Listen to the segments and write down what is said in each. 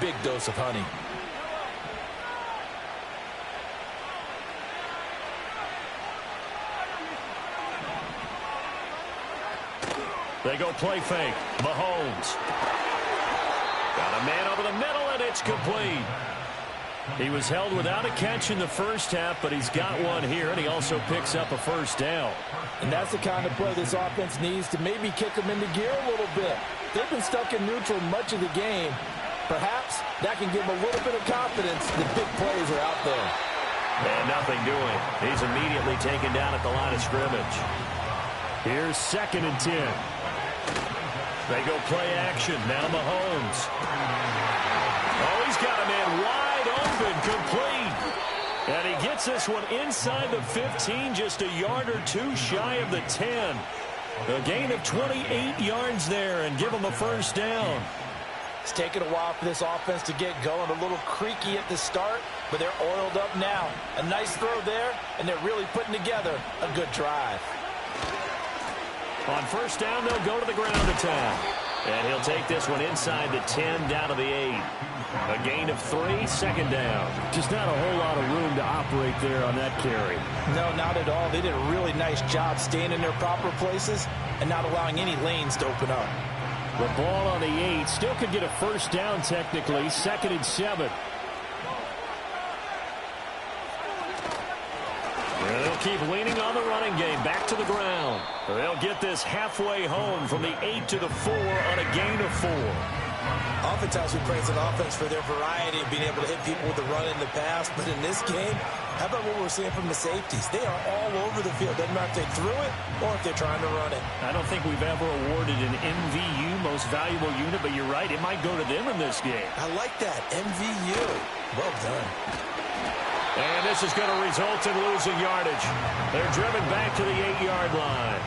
big dose of honey. They go play fake. Mahomes. Got a man over the middle, and it's complete. He was held without a catch in the first half, but he's got one here, and he also picks up a first down. And that's the kind of play this offense needs to maybe kick them into gear a little bit. They've been stuck in neutral much of the game. Perhaps that can give them a little bit of confidence that big plays are out there. And nothing doing. He's immediately taken down at the line of scrimmage. Here's 2nd and 10. They go play action. Now Mahomes. Oh, he's got a man wide open, complete. And he gets this one inside the 15, just a yard or two shy of the 10. A gain of 28 yards there and give him a first down. It's taken a while for this offense to get going. A little creaky at the start, but they're oiled up now. A nice throw there, and they're really putting together a good drive. On first down, they'll go to the ground attack. And he'll take this one inside the 10, down to the 8. A gain of 3, 2nd down. Just not a whole lot of room to operate there on that carry. No, not at all. They did a really nice job staying in their proper places and not allowing any lanes to open up. The ball on the 8. Still could get a first down technically. 2nd and 7. They'll keep leaning on the running game. Back to the ground. They'll get this halfway home from the 8 to the 4 on a gain of 4. Oftentimes we praise an offense for their variety of being able to hit people with the run in the pass. But in this game, how about what we're seeing from the safeties? They are all over the field. Doesn't matter if they threw it or if they're trying to run it. I don't think we've ever awarded an MVU, most valuable unit, but you're right. It might go to them in this game. I like that. MVU. Well done. And this is going to result in losing yardage. They're driven back to the 8-yard line.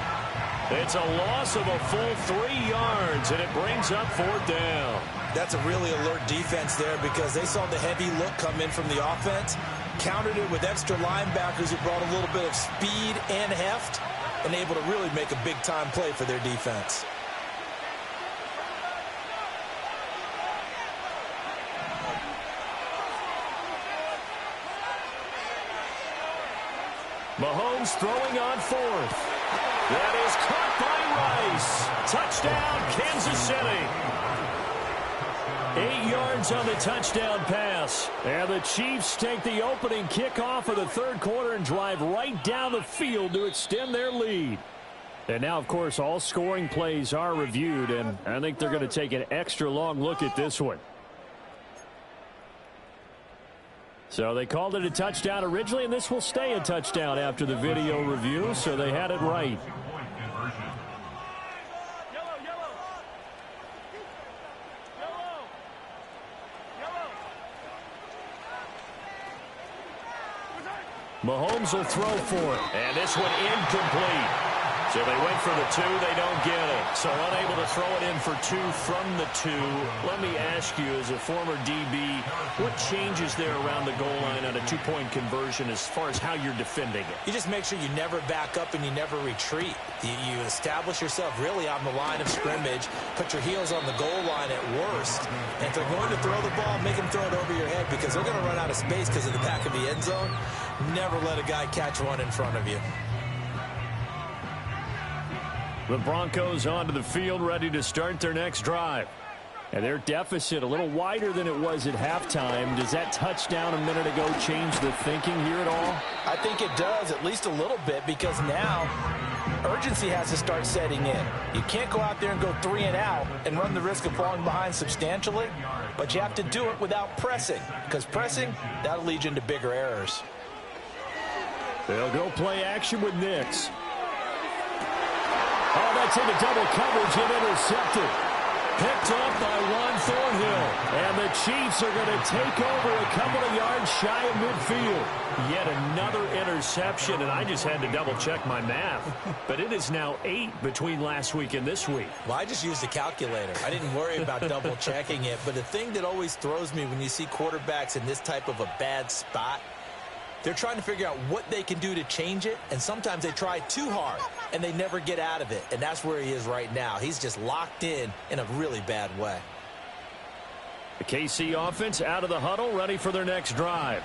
It's a loss of a full 3 yards, and it brings up 4th down. That's a really alert defense there because they saw the heavy look come in from the offense, countered it with extra linebackers who brought a little bit of speed and heft, and able to really make a big-time play for their defense. Mahomes throwing on 4th. That is caught by Rice. Touchdown, Kansas City. 8 yards on the touchdown pass. And the Chiefs take the opening kickoff of the 3rd quarter and drive right down the field to extend their lead. And now, of course, all scoring plays are reviewed, and I think they're going to take an extra long look at this one. So they called it a touchdown originally, and this will stay a touchdown after the video review, so they had it right. Mahomes will throw for it. And this one incomplete. So they went for the 2, they don't get it. So unable to throw it in for 2 from the 2. Let me ask you, as a former DB, what changes there around the goal line on a 2-point conversion as far as how you're defending it? You just make sure you never back up and you never retreat. You establish yourself really on the line of scrimmage, put your heels on the goal line at worst, and if they're going to throw the ball, make them throw it over your head because they're going to run out of space because of the back of the end zone. Never let a guy catch one in front of you. The Broncos onto the field, ready to start their next drive. And their deficit a little wider than it was at halftime. Does that touchdown a minute ago change the thinking here at all? I think it does, at least a little bit, because now urgency has to start setting in. You can't go out there and go 3 and out and run the risk of falling behind substantially, but you have to do it without pressing, because pressing, that'll lead you into bigger errors. They'll go play action with Nix. Oh, that's into double coverage and intercepted. Picked up by Juan Thornhill. And the Chiefs are going to take over a couple of yards shy of midfield. Yet another interception, and I just had to double-check my math. But it is now 8 between last week and this week. Well, I just used a calculator. I didn't worry about double-checking it. But the thing that always throws me when you see quarterbacks in this type of a bad spot, they're trying to figure out what they can do to change it, and sometimes they try too hard, and they never get out of it. And that's where he is right now. He's just locked in a really bad way. The KC offense out of the huddle, ready for their next drive.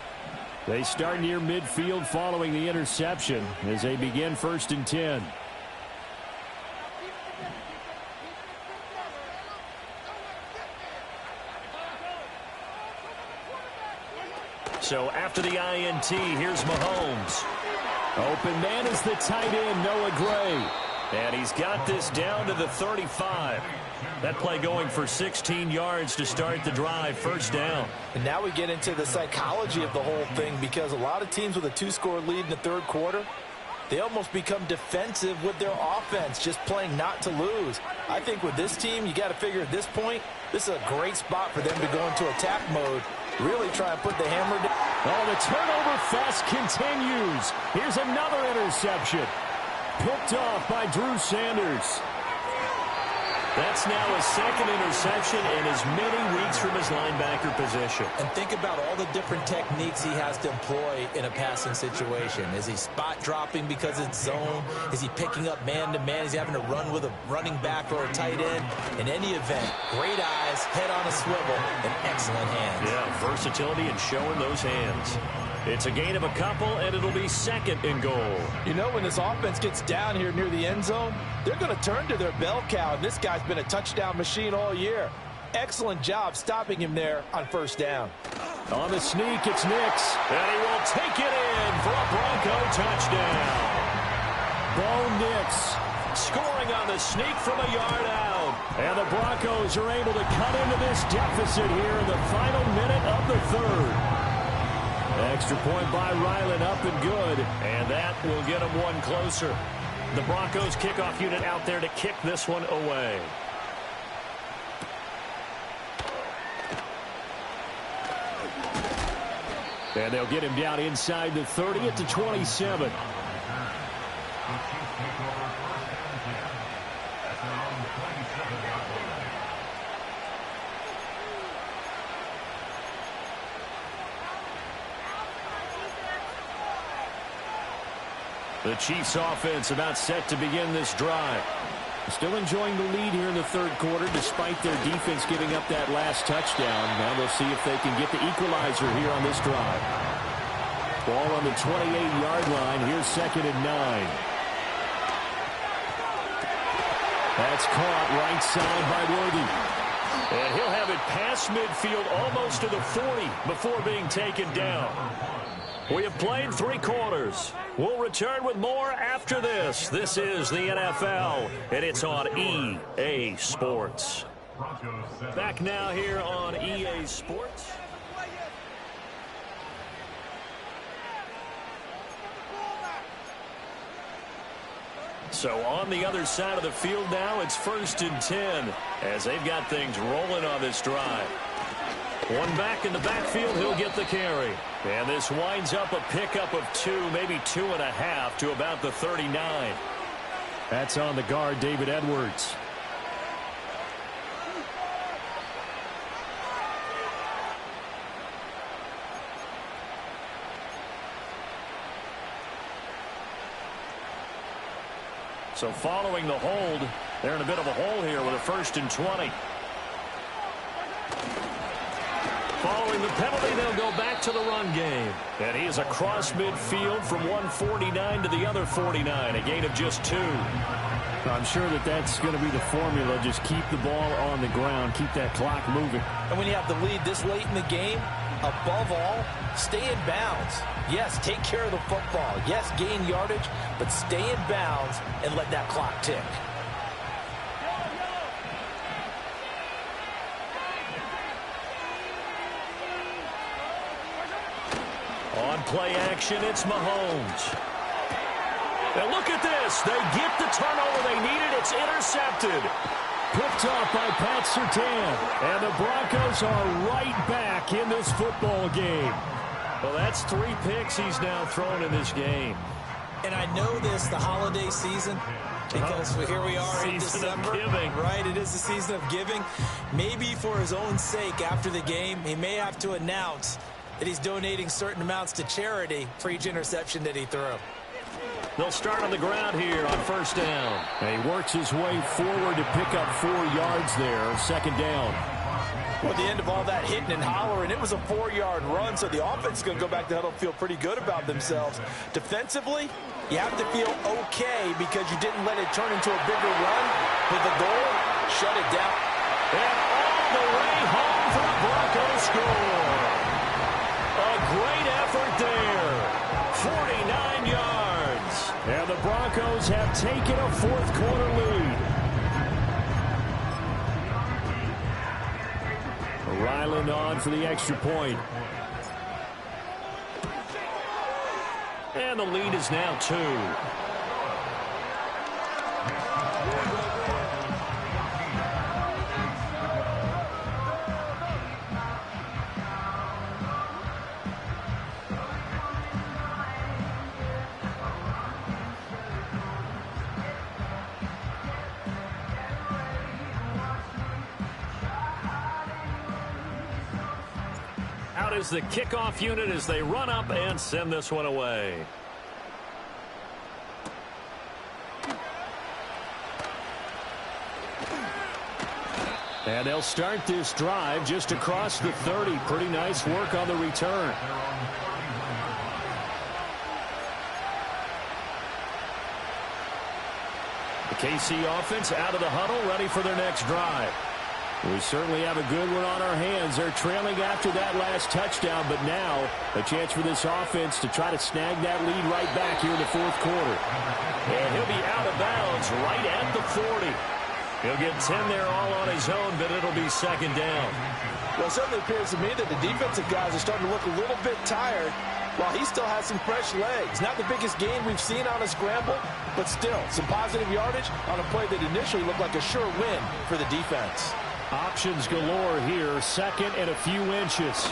They start near midfield following the interception as they begin 1st and 10. So after the INT, here's Mahomes. Open man is the tight end, Noah Gray. And he's got this down to the 35. That play going for 16 yards to start the drive, 1st down. And now we get into the psychology of the whole thing, because a lot of teams with a 2-score lead in the 3rd quarter, they almost become defensive with their offense, just playing not to lose. I think with this team, you got to figure at this point, this is a great spot for them to go into attack mode, really try and put the hammer down. Oh, the turnover fest continues. Here's another interception. Picked off by Drew Sanders. That's now his 2nd interception in as many weeks from his linebacker position. And think about all the different techniques he has to employ in a passing situation. Is he spot dropping because it's zone? Is he picking up man-to-man? Is he having to run with a running back or a tight end? In any event, great eyes, head on a swivel, and excellent hands. Yeah, versatility and showing those hands. It's a gain of a couple, and it'll be 2nd and goal. You know, when this offense gets down here near the end zone, they're going to turn to their bell cow, and this guy's been a touchdown machine all year. Excellent job stopping him there on 1st down. On the sneak, it's Nix. And he will take it in for a Bronco touchdown. Bo Nix scoring on the sneak from a yard out. And the Broncos are able to cut into this deficit here in the final minute of the 3rd. Extra point by Ryland, up and good. And that will get him one closer. The Broncos kickoff unit out there to kick this one away. And they'll get him down inside the 30 at the 27. The Chiefs offense about set to begin this drive. Still enjoying the lead here in the 3rd quarter despite their defense giving up that last touchdown. Now they'll see if they can get the equalizer here on this drive. Ball on the 28-yard line. Here's 2nd and 9. That's caught right side by Worthy. And he'll have it past midfield almost to the 40 before being taken down. We have played 3 quarters. We'll return with more after this. This is the NFL, and it's on EA Sports. Back now here on EA Sports. So on the other side of the field now, it's 1st and 10 as they've got things rolling on this drive. One back in the backfield, he'll get the carry. And this winds up a pickup of 2, maybe 2.5 to about the 39. That's on the guard, David Edwards. So following the hold, they're in a bit of a hole here with a 1st and 20. Following the penalty, they'll go back to the run game. And he is across midfield from 149 to the other 49, a gain of just 2. I'm sure that that's going to be the formula. Just keep the ball on the ground, keep that clock moving. And when you have the lead this late in the game, above all, stay in bounds. Yes, take care of the football. Yes, gain yardage, but stay in bounds and let that clock tick. On play action, it's Mahomes. And look at this. They get the turnover they needed. It's intercepted. Picked off by Pat Surtain. And the Broncos are right back in this football game. Well, that's 3 picks he's now thrown in this game. And I know this, the holiday season, because here we are in December. Right, it is the season of giving. Maybe for his own sake after the game, he may have to announce that he's donating certain amounts to charity for each interception that he threw. They'll start on the ground here on 1st down. And he works his way forward to pick up 4 yards there, 2nd down. Well, at the end of all that hitting and hollering, it was a 4-yard run, so the offense is going to go back to the huddle and feel pretty good about themselves. Defensively, you have to feel okay because you didn't let it turn into a bigger run. With the goal, shut it down. And all the way home for the Broncos score. A great effort there. 49 yards. And the Broncos have taken a fourth-quarter lead. Ryland on for the extra point. And the lead is now 2. Out is the kickoff unit as they run up and send this one away. And they'll start this drive just across the 30. Pretty nice work on the return. The KC offense out of the huddle, ready for their next drive. We certainly have a good one on our hands. They're trailing after that last touchdown, but now a chance for this offense to try to snag that lead right back here in the fourth quarter. And he'll be out of bounds right at the 40. He'll get 10 there all on his own, but it'll be second down. Well, it certainly appears to me that the defensive guys are starting to look a little bit tired while he still has some fresh legs. Not the biggest gain we've seen on a scramble, but still some positive yardage on a play that initially looked like a sure win for the defense. Options galore here, second and a few inches.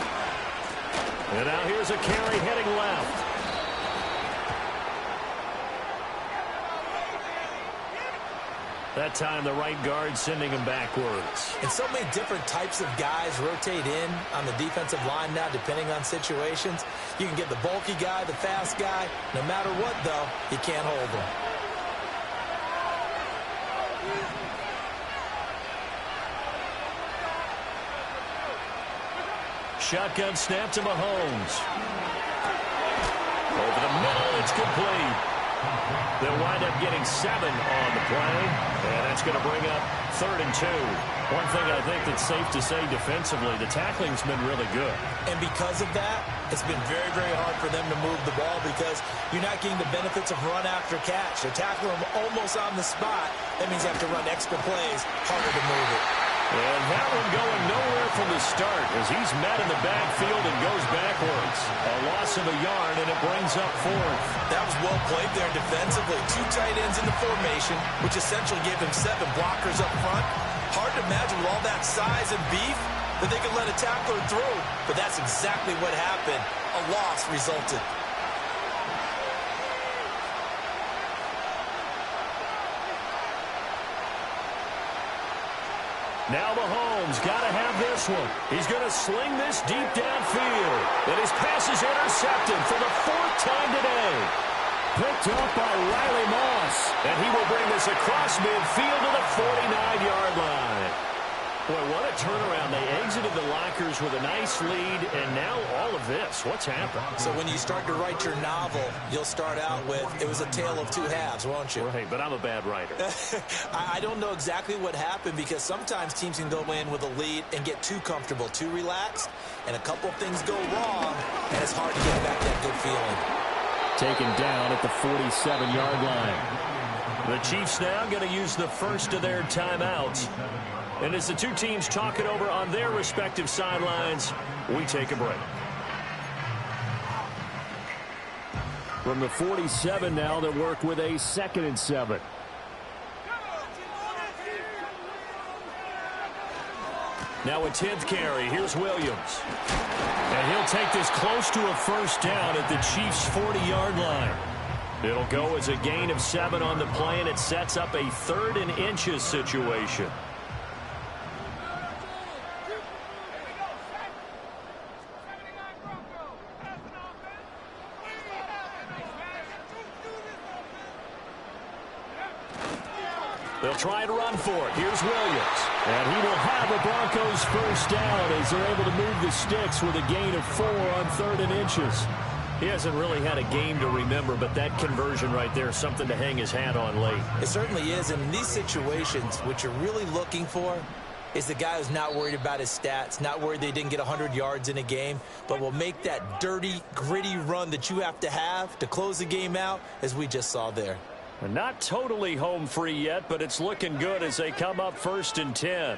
And now here's a carry heading left. That time the right guard sending him backwards. And so many different types of guys rotate in on the defensive line now depending on situations. You can get the bulky guy, the fast guy. No matter what, though, you can't hold them. Shotgun snap to Mahomes. Over the middle, it's complete. They'll wind up getting 7 on the play, and that's going to bring up 3rd and 2. One thing I think that's safe to say defensively, the tackling's been really good. And because of that, it's been very, very hard for them to move the ball because you're not getting the benefits of run after catch. They're tackling them almost on the spot. That means you have to run extra plays, harder to move it. And that one going nowhere from the start as he's met in the backfield and goes backwards. A loss of a yard, and it brings up 4th. That was well played there defensively. 2 tight ends in the formation, which essentially gave him 7 blockers up front. Hard to imagine with all that size and beef that they could let a tackler through. But that's exactly what happened. A loss resulted. Now Mahomes got to have this one. He's going to sling this deep downfield. And his pass is intercepted for the 4th time today. Picked up by Riley Moss. And he will bring this across midfield to the 49-yard line. Boy, what a turnaround. They exited the lockers with a nice lead, and now all of this. What's happened? So when you start to write your novel, you'll start out with, it was a tale of 2 halves, won't you? Right, but I'm a bad writer. I don't know exactly what happened because sometimes teams can go in with a lead and get too comfortable, too relaxed, and a couple of things go wrong, and it's hard to get back that good feeling. Taken down at the 47-yard line. The Chiefs now going to use the first of their timeouts. And as the two teams talk it over on their respective sidelines, we take a break. From the 47 now, they'll work with a 2nd and 7. Now a 10th carry. Here's Williams. And he'll take this close to a first down at the Chiefs' 40-yard line. It'll go as a gain of 7 on the play, and it sets up a 3rd and inches situation. They'll try and run for it. Here's Williams. And he will have a Broncos first down as they're able to move the sticks with a gain of 4 on 3rd and inches. He hasn't really had a game to remember, but that conversion right there is something to hang his hat on late. It certainly is. And in these situations, what you're really looking for is the guy who's not worried about his stats, not worried they didn't get 100 yards in a game, but will make that dirty, gritty run that you have to close the game out, as we just saw there. And not totally home free yet, but it's looking good as they come up 1st and 10.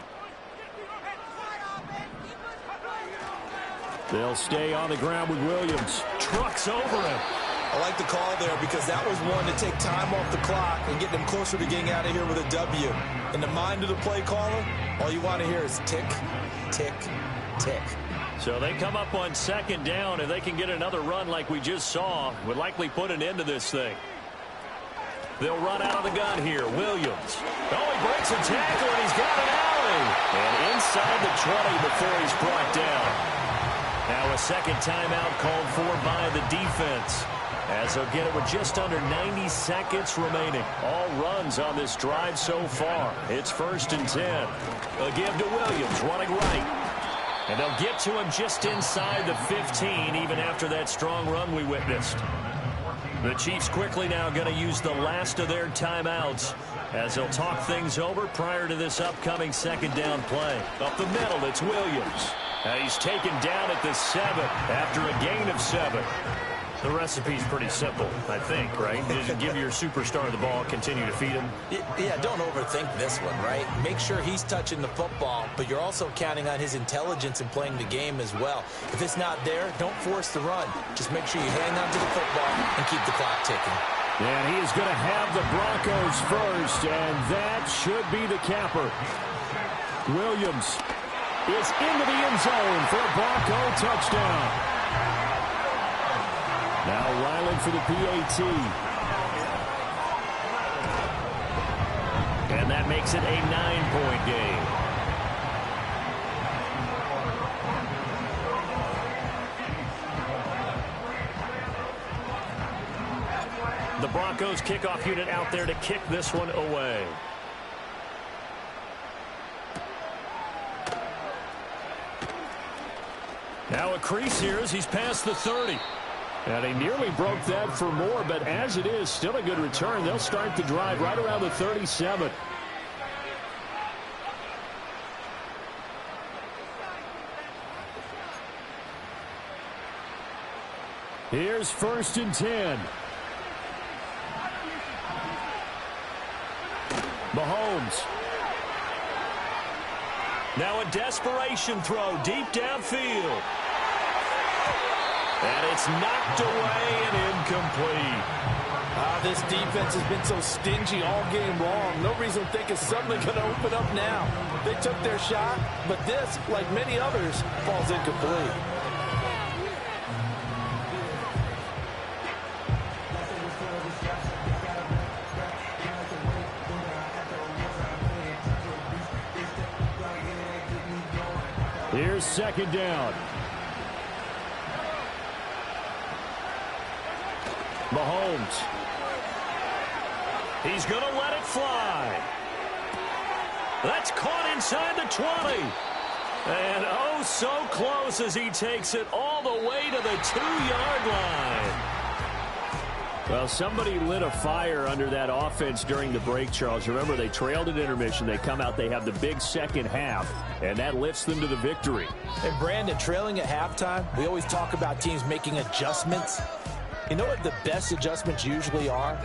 They'll stay on the ground with Williams. Trucks over him. I like the call there because that was one to take time off the clock and get them closer to getting out of here with a W. In the mind of the play caller, all you want to hear is tick, tick, tick. So they come up on 2nd down, and they can get another run like we just saw. Would likely put an end to this thing. They'll run out of the gun here. Williams. Oh, he breaks a tackle, and he's got an alley. And inside the 20 before he's brought down. Now a second timeout called for by the defense, as they'll get it with just under 90 seconds remaining. All runs on this drive so far. It's 1st and 10. They'll give to Williams, running right. And they'll get to him just inside the 15, even after that strong run we witnessed. The Chiefs quickly now going to use the last of their timeouts as they'll talk things over prior to this upcoming 2nd down play. Up the middle, it's Williams. He's taken down at the 7 after a gain of 7. The recipe's pretty simple, I think, right? Just give your superstar the ball, continue to feed him. Yeah, don't overthink this one, right? Make sure he's touching the football, but you're also counting on his intelligence in playing the game as well. If it's not there, don't force the run. Just make sure you hang on to the football and keep the clock ticking. And he is going to have the Broncos first, and that should be the capper. Williams is into the end zone for a Bronco touchdown. Now Ryland for the PAT. And that makes it a 9-point game. The Broncos kickoff unit out there to kick this one away. Now a crease here as he's past the 30. And he nearly broke that for more, but as it is, still a good return. They'll start the drive right around the 37. Here's 1st and 10. Mahomes. Now a desperation throw deep downfield. And it's knocked away and incomplete. This defense has been so stingy all game long. No reason to think it's suddenly going to open up now. They took their shot, but this, like many others, falls incomplete. Here's 2nd down. Mahomes. He's going to let it fly. That's caught inside the 20. And oh, so close as he takes it all the way to the 2-yard line. Well, somebody lit a fire under that offense during the break, Charles. Remember, they trailed at intermission. They come out, they have the big second half, and that lifts them to the victory. And Brandon, trailing at halftime, we always talk about teams making adjustments. You know what the best adjustments usually are?